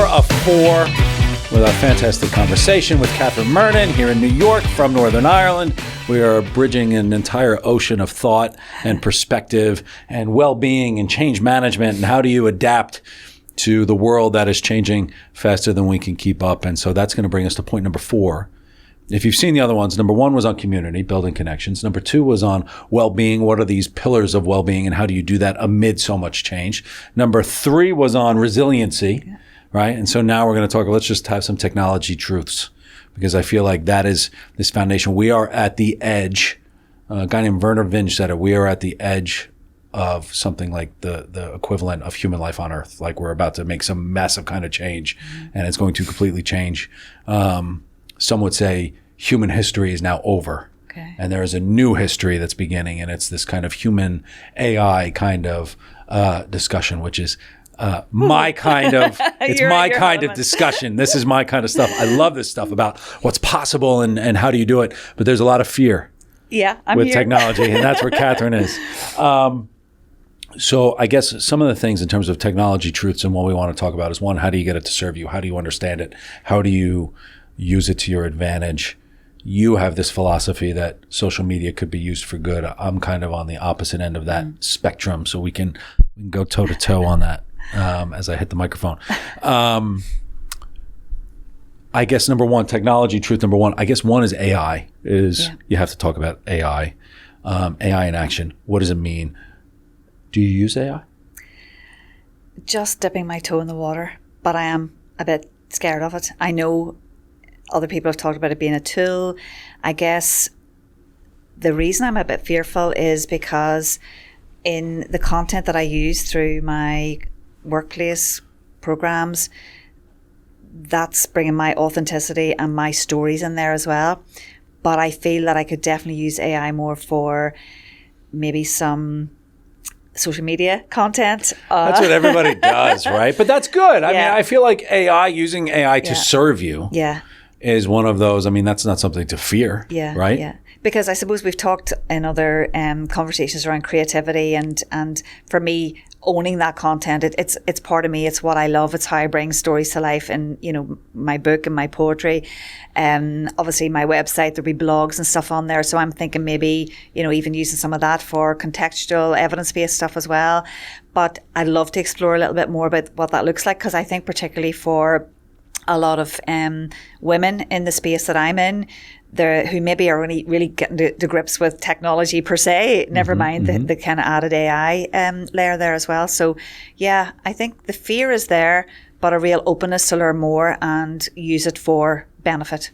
of 4 with a fantastic conversation with Catherine Murnin here in New York from Northern Ireland. We are bridging an entire ocean of thought and perspective and well-being and change management and how do you adapt to the world that is changing faster than we can keep up. And so that's going to bring us to point number 4. If you've seen the other ones, number 1 was on community, building connections. Number 2 was on well-being. What are these pillars of well-being and how do you do that amid so much change? Number 3 was on resiliency, right? And so now we're going to talk, let's just have some technology truths because I feel like that is this foundation. We are at the edge. A guy named Vernon Vinge said it. We are at the edge of something like the equivalent of human life on Earth. Like we're about to make some massive kind of change and it's going to completely change. Some would say human history is now over. Okay. And there is a new history that's beginning, and it's this kind of human AI kind of discussion, which is my kind of, it's my kind of discussion. This is my kind of stuff. I love this stuff about what's possible and how do you do it. But there's a lot of fear with technology, and that's where Catherine is. So I guess some of the things in terms of technology truths and what we want to talk about is, one, how do you get it to serve you? How do you understand it? How do you use it to your advantage? You have this philosophy that social media could be used for good. I'm kind of on the opposite end of that spectrum, so we can go toe to toe on that as I hit the microphone. I guess number 1, technology truth number 1. I guess 1 is AI. You have to talk about AI, AI in action. What does it mean? Do you use AI? Just dipping my toe in the water, but I am a bit scared of it. I know other people have talked about it being a tool. I guess the reason I'm a bit fearful is because in the content that I use through my workplace programs, that's bringing my authenticity and my stories in there as well. But I feel that I could definitely use AI more for maybe some social media content. That's what everybody does, right? But that's good. I mean, I feel like using AI to serve you is one of those. I mean, that's not something to fear, right? Yeah. Because I suppose we've talked in other conversations around creativity and for me, owning that content, it's part of me. It's what I love. It's how I bring stories to life in, my book and my poetry. Obviously my website, there'll be blogs and stuff on there. So I'm thinking maybe, even using some of that for contextual evidence-based stuff as well. But I'd love to explore a little bit more about what that looks like, because I think particularly for a lot of women in the space that I'm in, who maybe are only really getting to grips with technology per se, never mind the kind of added AI layer there as well. So yeah, I think the fear is there, but a real openness to learn more and use it for benefit.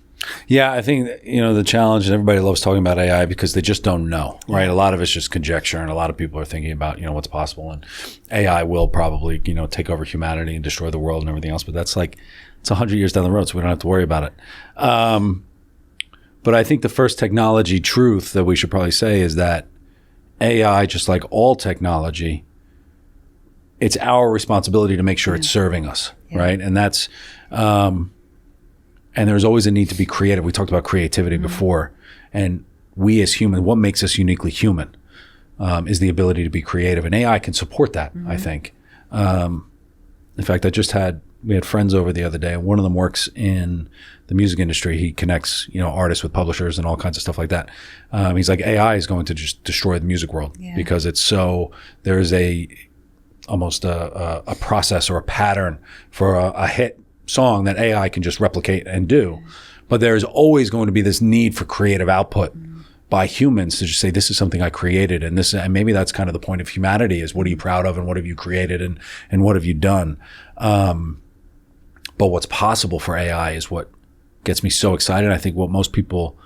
Yeah, I think, the challenge, and everybody loves talking about AI because they just don't know, right? A lot of it's just conjecture, and a lot of people are thinking about, what's possible, and AI will probably, take over humanity and destroy the world and everything else, but that's like, it's 100 years down the road, so we don't have to worry about it. But I think the first technology truth that we should probably say is that AI, just like all technology, it's our responsibility to make sure it's serving us, right? And that's, and there's always a need to be creative. We talked about creativity before, and we as humans, what makes us uniquely human is the ability to be creative, and AI can support that, I think. In fact, we had friends over the other day, and one of them works in the music industry. He connects, artists with publishers and all kinds of stuff like that. He's like, AI is going to just destroy the music world because there's almost a process or a pattern for a hit song that AI can just replicate and do. But there's always going to be this need for creative output by humans to just say, this is something I created, and maybe that's kind of the point of humanity is, what are you proud of and what have you created and what have you done? But what's possible for AI is what gets me so excited. I think what most people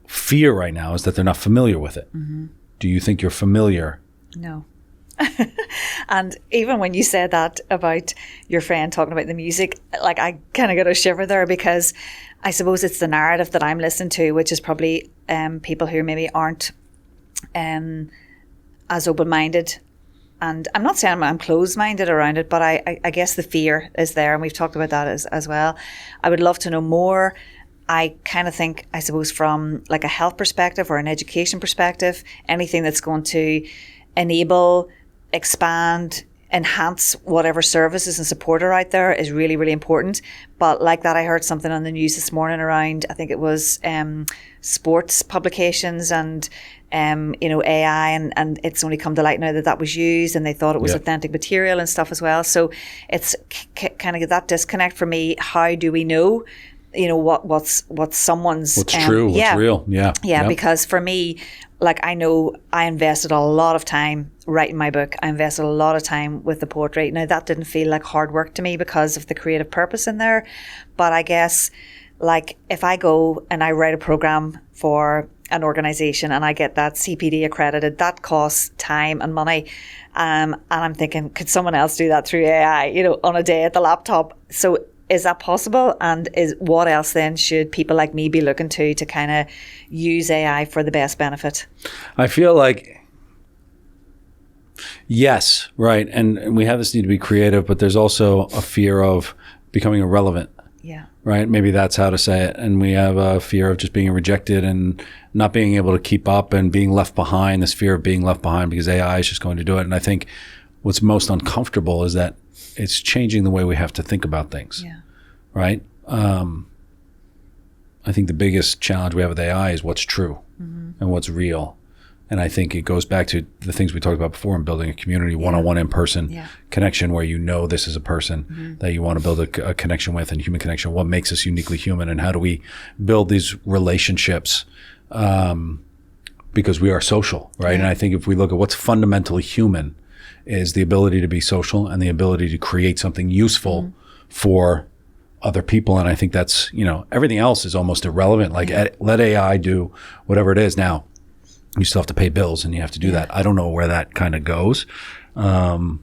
fear right now is that they're not familiar with it. Do you think you're familiar? No. And even when you said that about your friend talking about the music, like I kind of got a shiver there, because I suppose it's the narrative that I'm listening to, which is probably people who maybe aren't as open-minded. And I'm not saying I'm closed-minded around it, but I guess the fear is there, and we've talked about that as well. I would love to know more. I kind of think, I suppose, from like a health perspective or an education perspective, anything that's going to enable, expand, enhance whatever services and support are out there is really, really important. But like that, I heard something on the news this morning around, I think it was sports publications and AI, and it's only come to light now that was used, and they thought it was authentic material and stuff as well. So it's kind of that disconnect for me. How do we know, what's someone's what's true, what's real? Yeah. Because for me, like, I know I invested a lot of time writing my book. I invested a lot of time with the poetry. Now, that didn't feel like hard work to me because of the creative purpose in there. But I guess, like, if I go and I write a program for an organization and I get that CPD accredited, that costs time and money. And I'm thinking, could someone else do that through AI, on a day at the laptop? So is that possible? And what else then should people like me be looking to kind of use AI for the best benefit? I feel like, yes, right. And we have this need to be creative, but there's also a fear of becoming irrelevant. Yeah. Right? Maybe that's how to say it. And we have a fear of just being rejected and not being able to keep up and being left behind, this fear of being left behind because AI is just going to do it. And I think what's most uncomfortable is that it's changing the way we have to think about things. Yeah. Right? I think the biggest challenge we have with AI is what's true and what's real. And I think it goes back to the things we talked about before in building a community, one-on-one in-person connection where this is a person that you want to build a connection with, and human connection. What makes us uniquely human, and how do we build these relationships? Because we are social, right? And I think if we look at what's fundamentally human is the ability to be social and the ability to create something useful for other people. And I think that's, everything else is almost irrelevant. Like let AI do whatever it is. Now, you still have to pay bills and you have to do that. I don't know where that kind of goes. But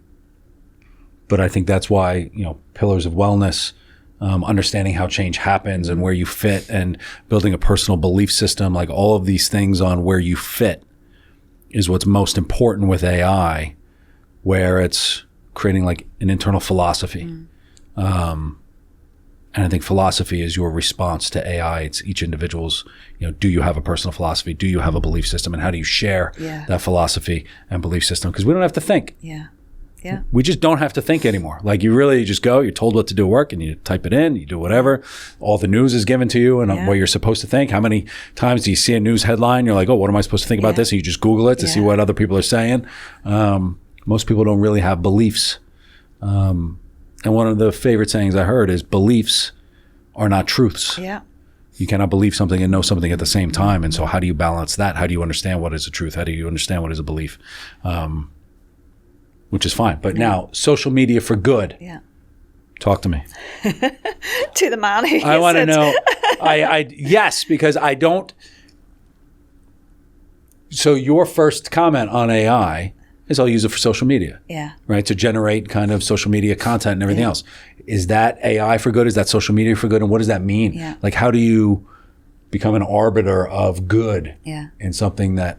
I think that's why, pillars of wellness, understanding how change happens and where you fit, and building a personal belief system, like all of these things on where you fit is what's most important with AI, where it's creating like an internal philosophy. And I think philosophy is your response to AI. It's each individual's, do you have a personal philosophy? Do you have a belief system? And how do you share that philosophy and belief system? Because we don't have to think. Yeah. We just don't have to think anymore. Like you just go, you're told what to do at work and you type it in, you do whatever. All the news is given to you and what you're supposed to think. How many times do you see a news headline? You're like, oh, what am I supposed to think about this? And you just Google it to see what other people are saying. Most people don't really have beliefs. And one of the favorite sayings I heard is beliefs are not truths. Yeah. You cannot believe something and know something at the same time. And so how do you balance that? How do you understand what is a truth? How do you understand what is a belief? Which is fine. But now, social media for good. Yeah. Talk to me. To the man who I want to know. Yes, because I don't. So your first comment on AI is I'll use it for social media. Yeah. Right? To generate kind of social media content and everything else. Is that AI for good? Is that social media for good? And what does that mean? Yeah. Like, how do you become an arbiter of good in something that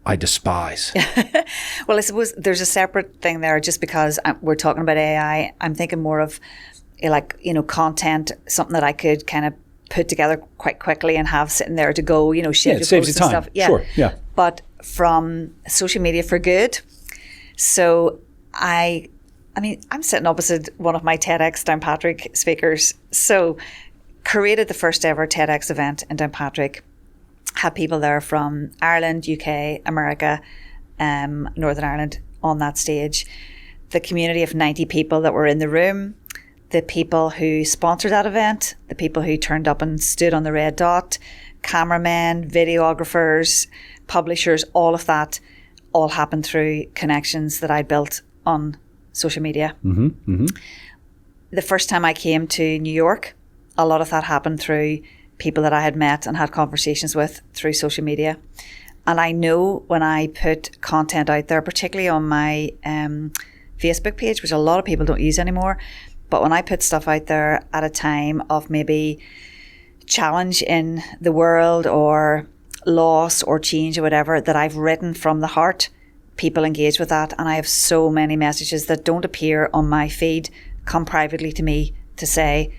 I despise? Well, I suppose there's a separate thing there. Just because we're talking about AI, I'm thinking more of content, something that I could kind of put together quite quickly and have sitting there to go, schedule it saves you posts time. and stuff. Yeah. Sure, yeah. But from social media for good. So I'm sitting opposite one of my TEDx Downpatrick speakers. So created the first ever TEDx event in Downpatrick. Had people there from Ireland, UK, America, Northern Ireland on that stage. The community of 90 people that were in the room, the people who sponsored that event, the people who turned up and stood on the red dot, cameramen, videographers, publishers, all of that all happened through connections that I built on social media. The first time I came to New York, a lot of that happened through people that I had met and had conversations with through social media. And I know when I put content out there, particularly on my Facebook page, which a lot of people don't use anymore, but when I put stuff out there at a time of maybe challenge in the world or loss or change or whatever that I've written from the heart, people engage with that. And I have so many messages that don't appear on my feed come privately to me to say,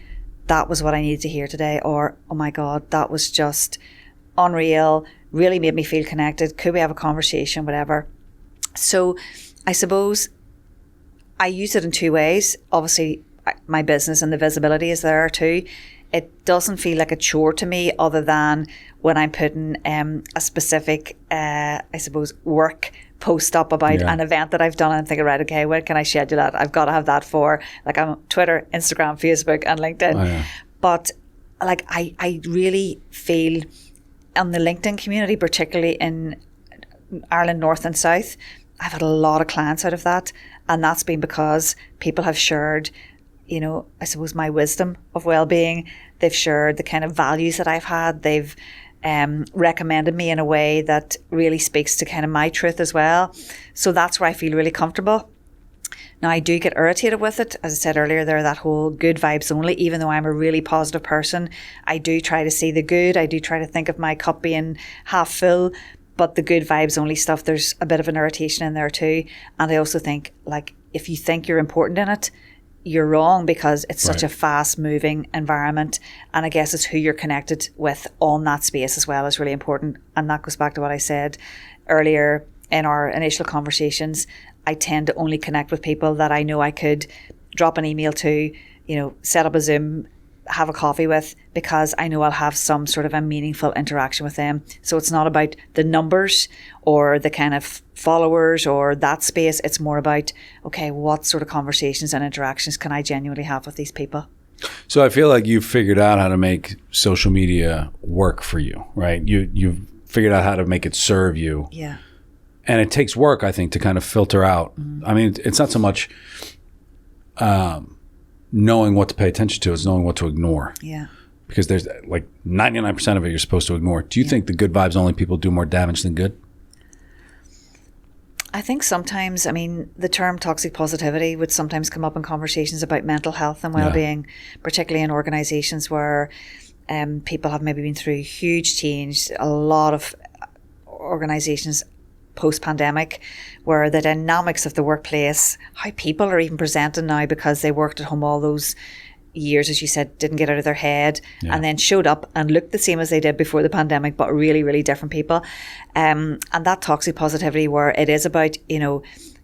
that was what I needed to hear today, or, oh my God, that was just unreal, really made me feel connected. Could we have a conversation, whatever? So I suppose I use it in two ways. Obviously, my business and the visibility is there too. It doesn't feel like a chore to me, other than when I'm putting a specific, I suppose, work post up about an event that I've done, and I'm thinking, right, okay, when can I schedule that? I've got to have that for, like, I'm Twitter, Instagram, Facebook, and LinkedIn. Oh, yeah. But like, I really feel on the LinkedIn community, particularly in Ireland North and South, I've had a lot of clients out of that, and that's been because people have shared, you know, I suppose, my wisdom of well-being. They've shared the kind of values that I've had. They've recommended me in a way that really speaks to kind of my truth as well. So that's where I feel really comfortable. Now, I do get irritated with it. As I said earlier, there, that whole good vibes only, even though I'm a really positive person, I do try to see the good. I do try to think of my cup being half full, but the good vibes only stuff, there's a bit of an irritation in there too. And I also think, like, if you think you're important in it, you're wrong, because it's such a fast moving environment. And I guess it's who you're connected with on that space as well is really important. And that goes back to what I said earlier in our initial conversations. I tend to only connect with people that I know I could drop an email to, you know, set up a Zoom, have a coffee with, because I know I'll have some sort of a meaningful interaction with them. So it's not about the numbers or the kind of followers or that space. It's more about, okay, what sort of conversations and interactions can I genuinely have with these people? So I feel like you've figured out how to make social media work for you, right? You've figured out how to make it serve you. Yeah. And it takes work, I think, to kind of filter out. I mean, it's not so much knowing what to pay attention to, it's knowing what to ignore. Yeah. Because there's like 99% of it you're supposed to ignore. Do you think the good vibes only people do more damage than good? I think sometimes, I mean, the term toxic positivity would sometimes come up in conversations about mental health and well-being, particularly in organisations where people have maybe been through huge change. A lot of organisations post-pandemic, where the dynamics of the workplace, how people are even presented now because they worked at home all those years, as you said, didn't get out of their head, and then showed up and looked the same as they did before the pandemic, but really, really different people. And that toxic positivity, where it is about, you know,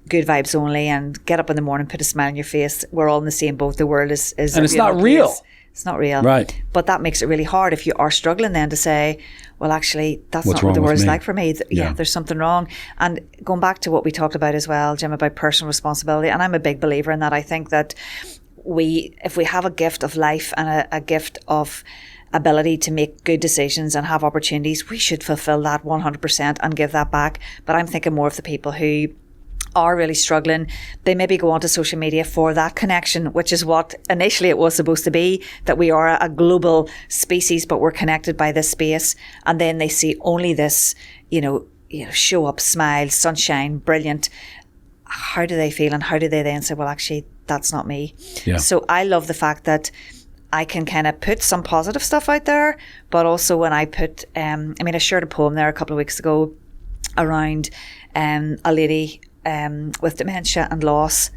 good vibes only and get up in the morning, put a smile on your face. We're all in the same boat. The world is and it's not real. Place. It's not real. Right. But that makes it really hard if you are struggling then to say, well, actually, that's What's not what the wrong with world's me? like for me. There's something wrong. And going back to what we talked about as well, Jim, about personal responsibility, and I'm a big believer in that. I think that if we have a gift of life and a gift of ability to make good decisions and have opportunities, we should fulfill that 100% and give that back. But I'm thinking more of the people who are really struggling. They maybe go onto social media for that connection, which is what initially it was supposed to be, that we are a global species, but we're connected by this space. And then they see only this, you know, show up, smile, sunshine, brilliant. How do they feel? And how do they then say, well, actually, that's not me. Yeah. So I love the fact that I can kind of put some positive stuff out there, but also when I put, I shared a poem there a couple of weeks ago around a lady with dementia and loss.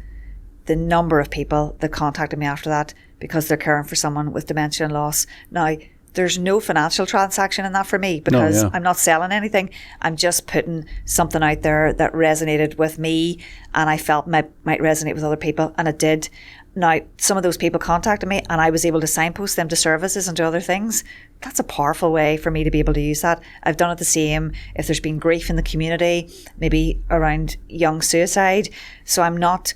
The number of people that contacted me after that because they're caring for someone with dementia and loss. Now, there's no financial transaction in that for me, because I'm not selling anything. I'm just putting something out there that resonated with me and I felt might resonate with other people, and it did. Now, some of those people contacted me and I was able to signpost them to services and to other things. That's a powerful way for me to be able to use that. I've done it the same if there's been grief in the community, maybe around young suicide. So I'm not,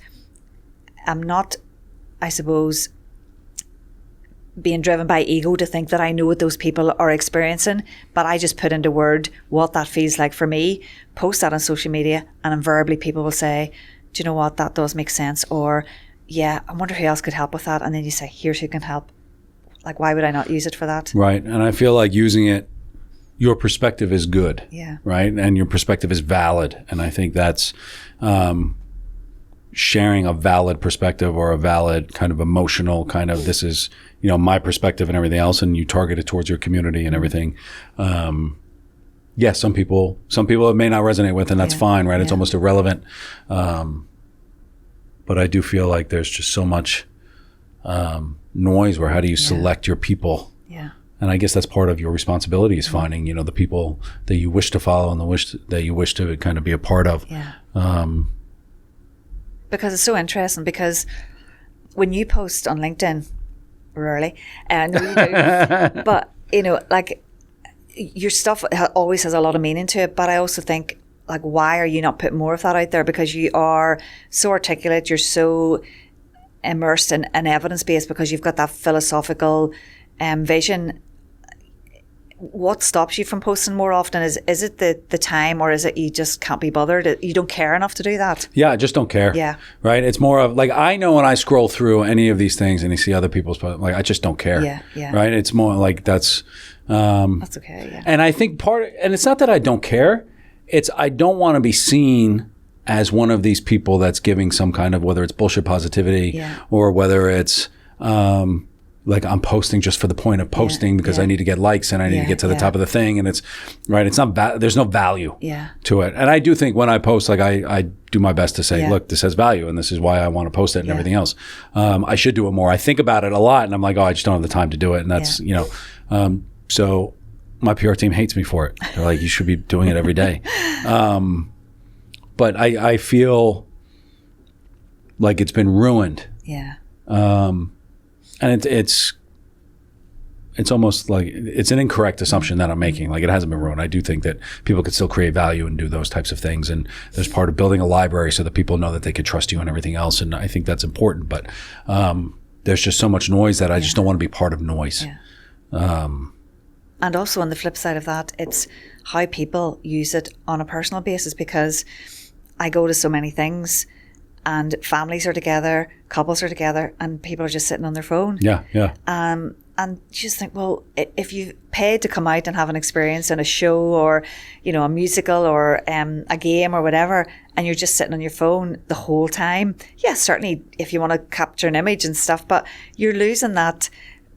I suppose, being driven by ego to think that I know what those people are experiencing, but I just put into word what that feels like for me, post that on social media, and invariably people will say, do you know what, that does make sense, or yeah, I wonder who else could help with that. And then you say, here's who can help. Like, why would I not use it for that? Right. And I feel like using it, your perspective is good. Yeah. Right. And your perspective is valid. And I think that's sharing a valid perspective, or a valid kind of emotional kind of, this is, you know, my perspective and everything else, and you target it towards your community and everything. Some people it may not resonate with, and that's fine, right? It's almost irrelevant. But I do feel like there's just so much noise where how do you select your people? Yeah. And I guess that's part of your responsibility is finding, you know, the people that you wish to follow and that you wish to kind of be a part of. Yeah. because it's so interesting, because when you post on LinkedIn, rarely, no you do, but like your stuff always has a lot of meaning to it, but I also think, like, why are you not putting more of that out there? Because you are so articulate, you're so immersed in evidence-based, because you've got that philosophical vision. What stops you from posting more often? Is it the time, or is it you just can't be bothered? You don't care enough to do that? Yeah, I just don't care. Yeah. Right? It's more of, like, I know when I scroll through any of these things and you see other people's posts, like, I just don't care. Yeah. Right? It's more like that's okay, yeah. And I think and it's not that I don't care, it's I don't want to be seen as one of these people that's giving some kind of, whether it's bullshit positivity or whether it's like I'm posting just for the point of posting because I need to get likes and I need to get to the top of the thing, and it's right. It's not there's no value to it, and I do think when I post, like I do my best to say, look, this has value, and this is why I want to post it, and everything else. I should do it more. I think about it a lot, and I'm like, oh, I just don't have the time to do it, and that's so my PR team hates me for it. They're like, you should be doing it every day, but I feel like it's been ruined. Yeah. And it's almost like it's an incorrect assumption that I'm making. Like, it hasn't been ruined. I do think that people could still create value and do those types of things. And there's part of building a library so that people know that they could trust you and everything else. And I think that's important. But there's just so much noise that I just don't want to be part of noise. Yeah. And also on the flip side of that, it's how people use it on a personal basis, because I go to so many things and families are together, couples are together, and people are just sitting on their phone. Yeah. And you just think, well, if you've paid to come out and have an experience in a show or, a musical or a game or whatever, and you're just sitting on your phone the whole time, yeah, certainly if you want to capture an image and stuff, but you're losing that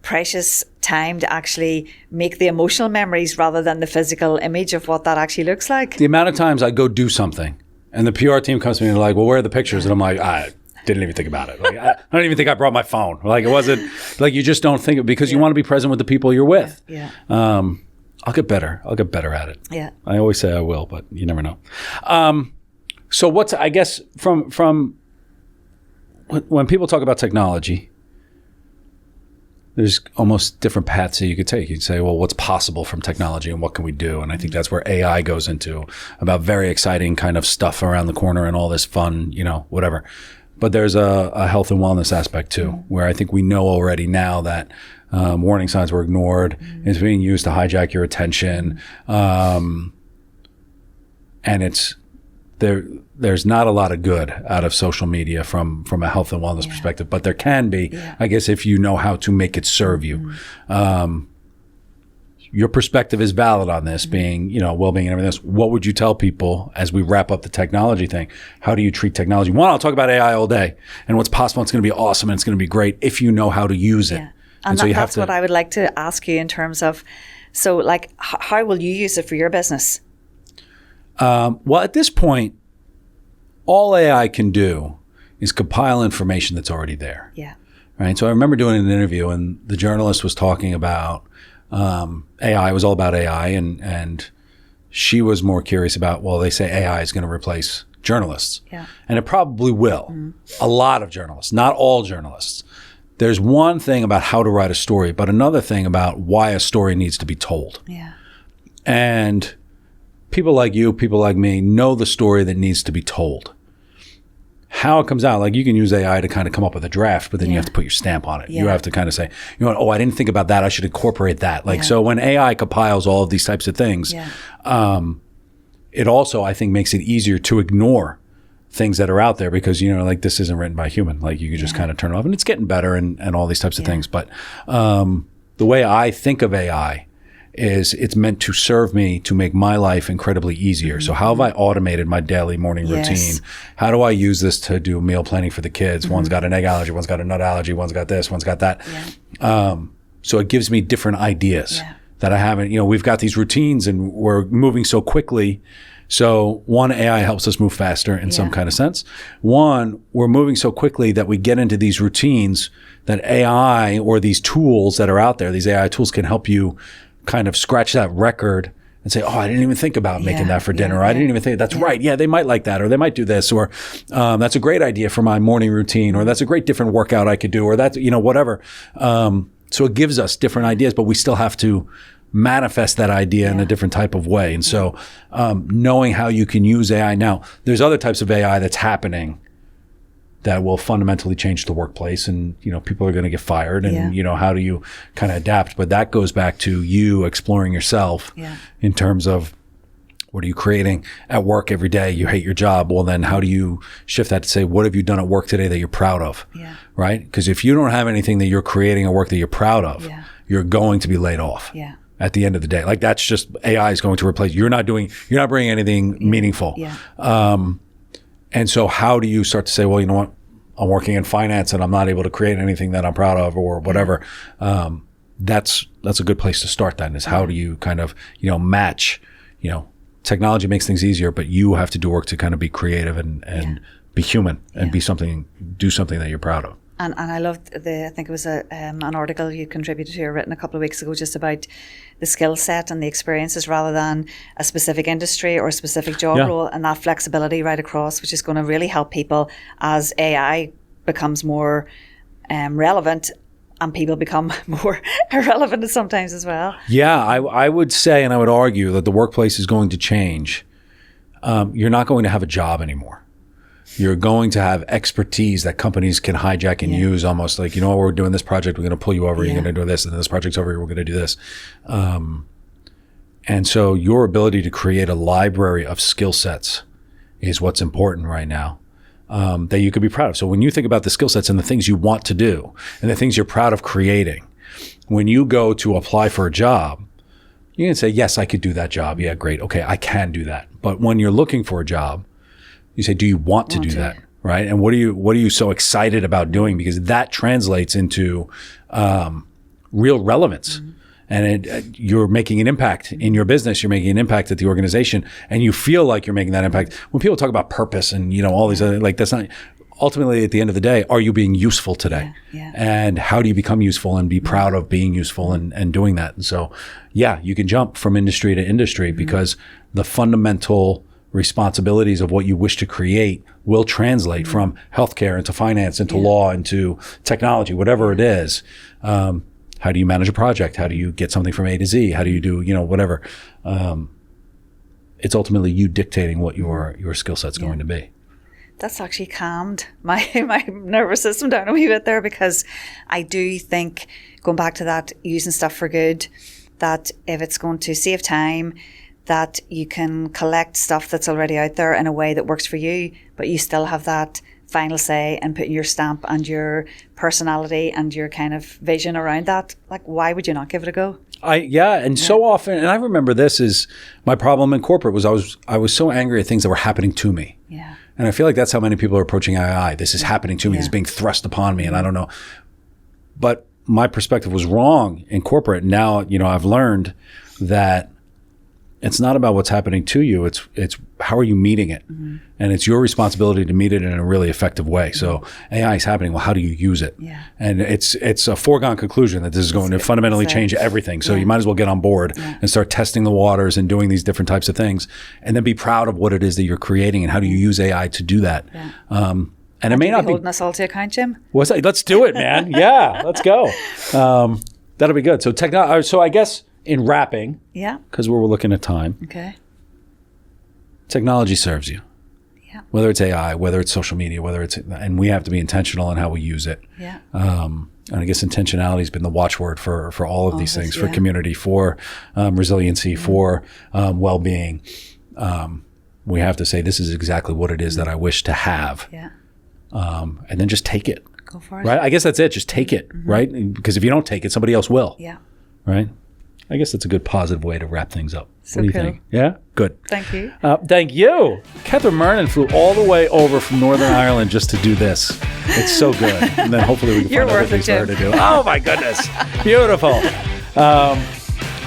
precious time to actually make the emotional memories rather than the physical image of what that actually looks like. The amount of times I go do something and the PR team comes to me and they're like, well, where are the pictures? And I'm like, I didn't even think about it. Like, I don't even think I brought my phone. Like, it wasn't like, you just don't think of it because you want to be present with the people you're with. Yeah. I'll get better. I'll get better at it. Yeah. I always say I will, but you never know. So what's, I guess, from when people talk about technology, there's almost different paths that you could take. You'd say, well, what's possible from technology and what can we do? And I think that's where AI goes into, about very exciting kind of stuff around the corner and all this fun, whatever. But there's a health and wellness aspect too, where I think we know already now that warning signs were ignored. It's being used to hijack your attention. And there's not a lot of good out of social media from a health and wellness perspective, but there can be, I guess, if you know how to make it serve you. Your perspective is valid on this, being, well-being and everything else. What would you tell people as we wrap up the technology thing? How do you treat technology? One, I'll talk about AI all day and what's possible. It's going to be awesome and it's going to be great if you know how to use it. Yeah. And so that's what I would like to ask you in terms of, so like, how will you use it for your business? Well, at this point, all AI can do is compile information that's already there. Yeah. Right. So I remember doing an interview and the journalist was talking about AI. It was all about AI, and she was more curious about, well, they say AI is going to replace journalists. Yeah. And it probably will. A lot of journalists, not all journalists. There's one thing about how to write a story, but another thing about why a story needs to be told. Yeah. And people like you, people like me, know the story that needs to be told. How it comes out, like you can use AI to kind of come up with a draft, but then you have to put your stamp on it. You have to kind of say, oh, I didn't think about that. I should incorporate that. Like, so when AI compiles all of these types of things, it also, I think, makes it easier to ignore things that are out there because, like this isn't written by a human. Like you could just kind of turn it off, and it's getting better and all these types of things. But the way I think of AI is it's meant to serve me to make my life incredibly easier. So how have I automated my daily morning routine? How do I use this to do meal planning for the kids? One's got an egg allergy, one's got a nut allergy, one's got this, one's got that. So it gives me different ideas that I haven't, we've got these routines and we're moving so quickly. So one, AI helps us move faster in some kind of sense. One, we're moving so quickly that we get into these routines that AI or these tools that are out there, these AI tools can help you kind of scratch that record and say, oh, I didn't even think about making that for dinner. Or I didn't even think that's right. Yeah, they might like that, or they might do this, or that's a great idea for my morning routine, or that's a great different workout I could do, or that's, whatever. So it gives us different ideas, but we still have to manifest that idea in a different type of way. And so knowing how you can use AI now, there's other types of AI that's happening that will fundamentally change the workplace, and people are going to get fired, and how do you kind of adapt? But that goes back to you exploring yourself in terms of what are you creating at work every day? You hate your job. Well, then how do you shift that to say, what have you done at work today that you're proud of? Right? Because if you don't have anything that you're creating at work that you're proud of, you're going to be laid off. At the end of the day, like that's just AI is going to replace. You're not bringing anything meaningful. And so how do you start to say, well, you know what? I'm working in finance and I'm not able to create anything that I'm proud of or whatever. That's a good place to start then, is how do you kind of, match, technology makes things easier, but you have to do work to kind of be creative and be human and do something that you're proud of. And I loved I think it was an article you contributed to or written a couple of weeks ago just about the skill set and the experiences rather than a specific industry or a specific job role, and that flexibility right across, which is going to really help people as AI becomes more relevant and people become more irrelevant sometimes as well. Yeah, I would say, and I would argue that the workplace is going to change. You're not going to have a job anymore. You're going to have expertise that companies can hijack and use, almost like, we're doing this project, we're going to pull you over, you're going to do this, and then this project's over, we're going to do this. And so your ability to create a library of skill sets is what's important right now, that you could be proud of. So when you think about the skill sets and the things you want to do and the things you're proud of creating, when you go to apply for a job, you can say, yes, I could do that job. Yeah, great. Okay, I can do that. But when you're looking for a job, you say, do you want to do that? Right? And what are you so excited about doing? Because that translates into real relevance. And you're making an impact in your business. You're making an impact at the organization, and you feel like you're making that impact. When people talk about purpose and all these other, like, that's not ultimately, at the end of the day, are you being useful today? And how do you become useful and be proud of being useful and doing that? And so, you can jump from industry to industry because the fundamental responsibilities of what you wish to create will translate from healthcare into finance, into law, into technology, whatever it is. How do you manage a project? How do you get something from A to Z? How do you do, whatever? It's ultimately you dictating what your skill set's going to be. That's actually calmed my nervous system down a wee bit there, because I do think, going back to that, using stuff for good, that if it's going to save time, that you can collect stuff that's already out there in a way that works for you, but you still have that final say and putting your stamp and your personality and your kind of vision around that. Like, why would you not give it a go? So often, and I remember this is my problem in corporate, was I was so angry at things that were happening to me. And I feel like that's how many people are approaching AI. This is happening to me. This is being thrust upon me, and I don't know. But my perspective was wrong in corporate. Now, I've learned that it's not about what's happening to you. It's how are you meeting it? And it's your responsibility to meet it in a really effective way. So AI is happening. Well, how do you use it? And it's a foregone conclusion that this is going to fundamentally change everything. So you might as well get on board and start testing the waters and doing these different types of things, and then be proud of what it is that you're creating and how do you use AI to do that. And it may not be holding us all to account, Jim. Let's do it, man. Let's go. That'll be good. So So I guess, in wrapping, because we're looking at time. Okay. Technology serves you. Whether it's AI, whether it's social media, and we have to be intentional in how we use it. And I guess intentionality has been the watchword for all of these things, for community, for resiliency, for well-being. We have to say, this is exactly what it is that I wish to have. And then just take it. Go for it. Right? I guess that's it. Just take it, right? Because if you don't take it, somebody else will. Right? I guess that's a good positive way to wrap things up. So what do you think? Yeah? Good. Thank you. Thank you. Catherine Murnin flew all the way over from Northern Ireland just to do this. It's so good. And then hopefully we can find other things for her to do. Oh my goodness. Beautiful.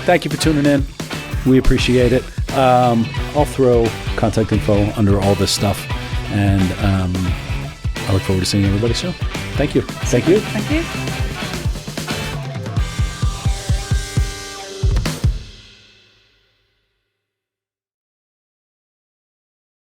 Thank you for tuning in. We appreciate it. I'll throw contact info under all this stuff. And I look forward to seeing everybody soon. Thank you. Thank you. Thank you.